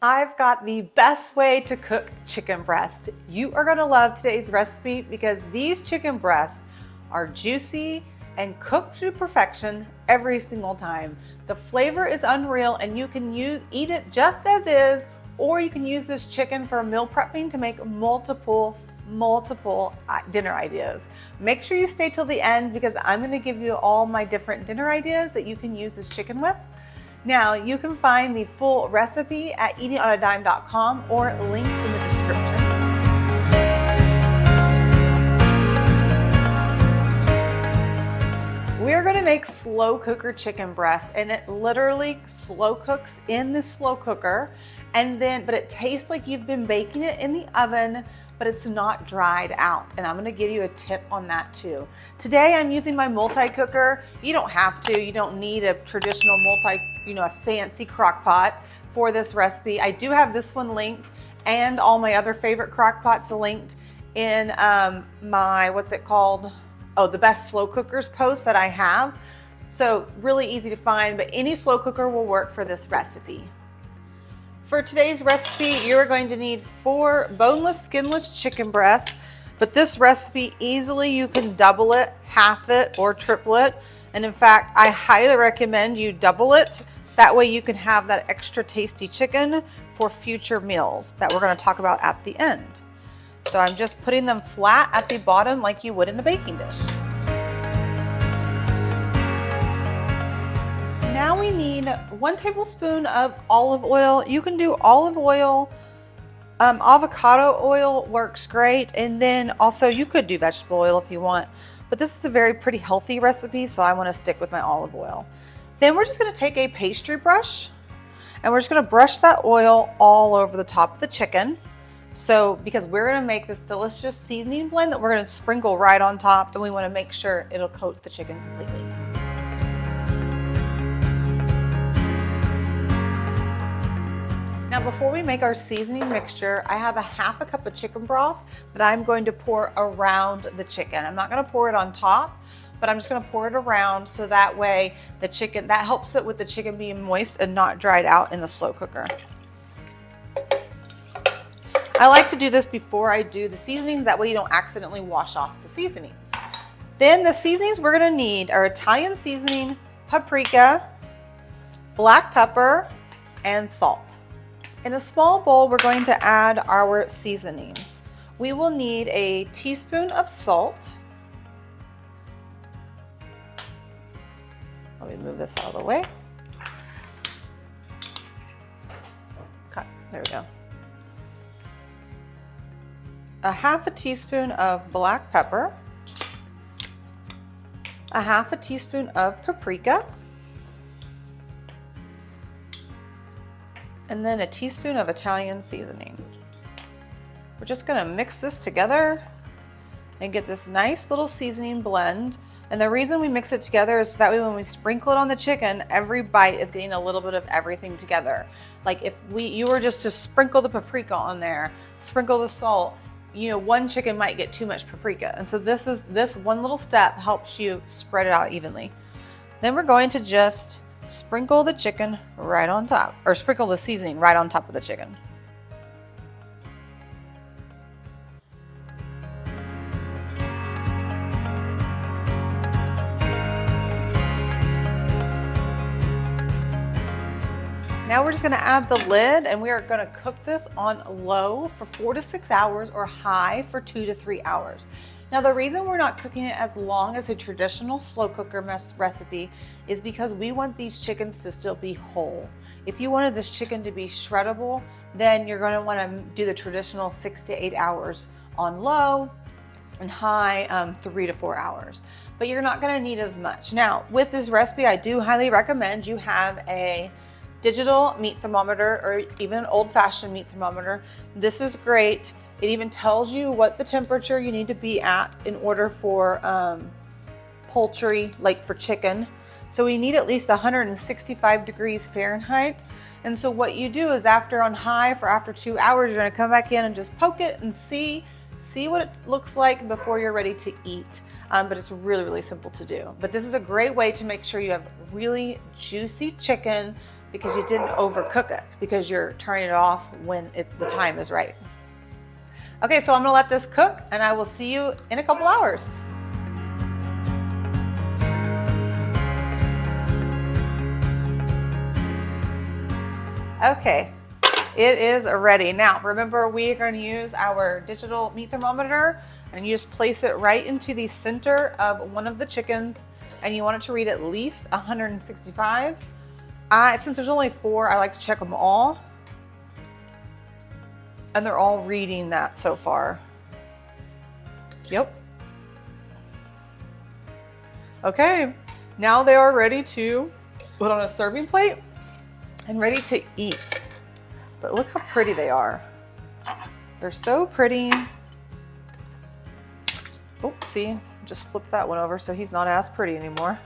I've got the best way to cook chicken breast. You are gonna love today's recipe because these chicken breasts are juicy and cooked to perfection every single time. The flavor is unreal and you can eat it just as is, or you can use this chicken for meal prepping to make multiple dinner ideas. Make sure you stay till the end because I'm gonna give you all my different dinner ideas that you can use this chicken with. Now, you can find the full recipe at eatingonadime.com or linked in the description. We're gonna make slow cooker chicken breast, and it literally slow cooks in the slow cooker, but it tastes like you've been baking it in the oven, but it's not dried out. And I'm gonna give you a tip on that too. Today I'm using my multi-cooker. You don't have to, you don't need a traditional a fancy crock pot for this recipe. I do have this one linked and all my other favorite crock pots linked in my, the best slow cookers post that I have. So really easy to find, but any slow cooker will work for this recipe. For today's recipe, you're going to need 4 boneless, skinless chicken breasts, but this recipe easily you can double it, half it, or triple it. And in fact, I highly recommend you double it. That way you can have that extra tasty chicken for future meals that we're going to talk about at the end. So I'm just putting them flat at the bottom like you would in a baking dish. Now we need 1 tablespoon of olive oil. You can do olive oil, avocado oil works great, and then also you could do vegetable oil if you want, but this is a very pretty healthy recipe, so I want to stick with my olive oil. Then we're just going to take a pastry brush and we're just going to brush that oil all over the top of the chicken. So because we're going to make this delicious seasoning blend that we're going to sprinkle right on top, and we want to make sure it'll coat the chicken completely. Now before we make our seasoning mixture, I have a half a cup of chicken broth that I'm going to pour around the chicken. I'm not going to pour it on top, but I'm just going to pour it around so that way that helps it with the chicken being moist and not dried out in the slow cooker. I like to do this before I do the seasonings, that way you don't accidentally wash off the seasonings. Then the seasonings we're going to need are Italian seasoning, paprika, black pepper, and salt. In a small bowl, we're going to add our seasonings. We will need a teaspoon of salt. Let me move this out of the way. Okay, there we go. A half a teaspoon of black pepper. A half a teaspoon of paprika. And then a teaspoon of Italian seasoning. We're just gonna mix this together and get this nice little seasoning blend. And the reason we mix it together is so that way when we sprinkle it on the chicken, every bite is getting a little bit of everything together. Like if you were just to sprinkle the paprika on there, sprinkle the salt, one chicken might get too much paprika. And so this one little step helps you spread it out evenly. Then we're going to just sprinkle the chicken right on top, or sprinkle the seasoning right on top of the chicken. Now we're just going to add the lid, and we are going to cook this on low for 4 to 6 hours or high for 2 to 3 hours. Now the reason we're not cooking it as long as a traditional slow cooker recipe is because we want these chickens to still be whole. If you wanted this chicken to be shreddable, then you're going to want to do the traditional 6 to 8 hours on low and high 3 to 4 hours. But you're not going to need as much. Now with this recipe, I do highly recommend you have a digital meat thermometer or even an old-fashioned meat thermometer. This is great. It even tells you what the temperature you need to be at in order for poultry, like for chicken. So we need at least 165 degrees Fahrenheit. And so what you do is after 2 hours, you're gonna come back in and just poke it and see what it looks like before you're ready to eat. But it's really, really simple to do. But this is a great way to make sure you have really juicy chicken because you didn't overcook it, because you're turning it off when the time is right. Okay, so I'm gonna let this cook and I will see you in a couple hours. Okay, it is ready. Now, remember, we are going to use our digital meat thermometer, and you just place it right into the center of one of the chickens, and you want it to read at least 165. Since there's only 4, I like to check them all, and they're all reading that so far. Yep. Okay, now they are ready to put on a serving plate and ready to eat. But look how pretty they are. They're so pretty. Oh, see, just flip that one over so he's not as pretty anymore.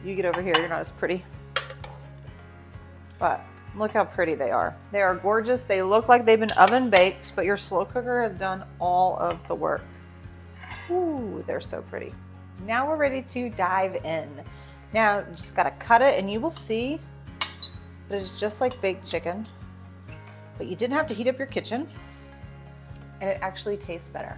You get over here, you're not as pretty. But look how pretty they are. They are gorgeous. They look like they've been oven baked, but your slow cooker has done all of the work. Ooh, they're so pretty. Now we're ready to dive in. Now, you just gotta cut it and you will see that it's just like baked chicken, but you didn't have to heat up your kitchen, and it actually tastes better.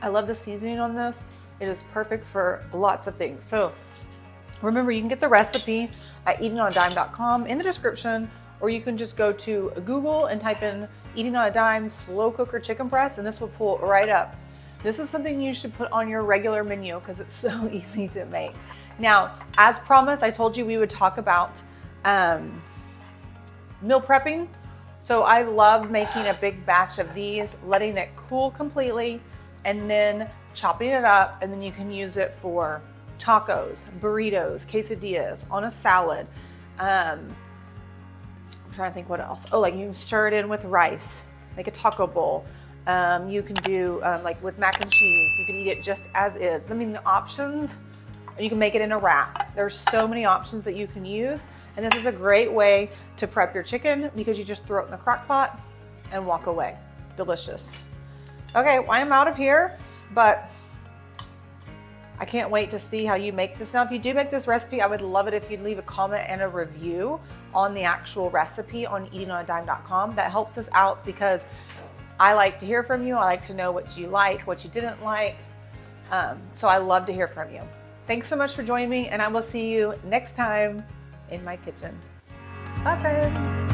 I love the seasoning on this. It is perfect for lots of things. So remember, you can get the recipe at eatingonadime.com in the description, or you can just go to Google and type in Eating on a Dime slow cooker chicken breast, and this will pull right up. This is something you should put on your regular menu because it's so easy to make. Now, as promised, I told you we would talk about meal prepping. So I love making a big batch of these, letting it cool completely, and then chopping it up, and then you can use it for tacos, burritos, quesadillas, on a salad. I'm trying to think what else. Oh, like you can stir it in with rice, make a taco bowl. You can do like with mac and cheese, you can eat it just as is. I mean, the options, you can make it in a wrap. There's so many options that you can use. And this is a great way to prep your chicken because you just throw it in the crock pot and walk away. Delicious. Okay, well, I'm out of here, but I can't wait to see how you make this. Now, if you do make this recipe, I would love it if you'd leave a comment and a review on the actual recipe on eatingonadime.com. That helps us out because I like to hear from you. I like to know what you like, what you didn't like. So I love to hear from you. Thanks so much for joining me, and I will see you next time in my kitchen. Bye, friends.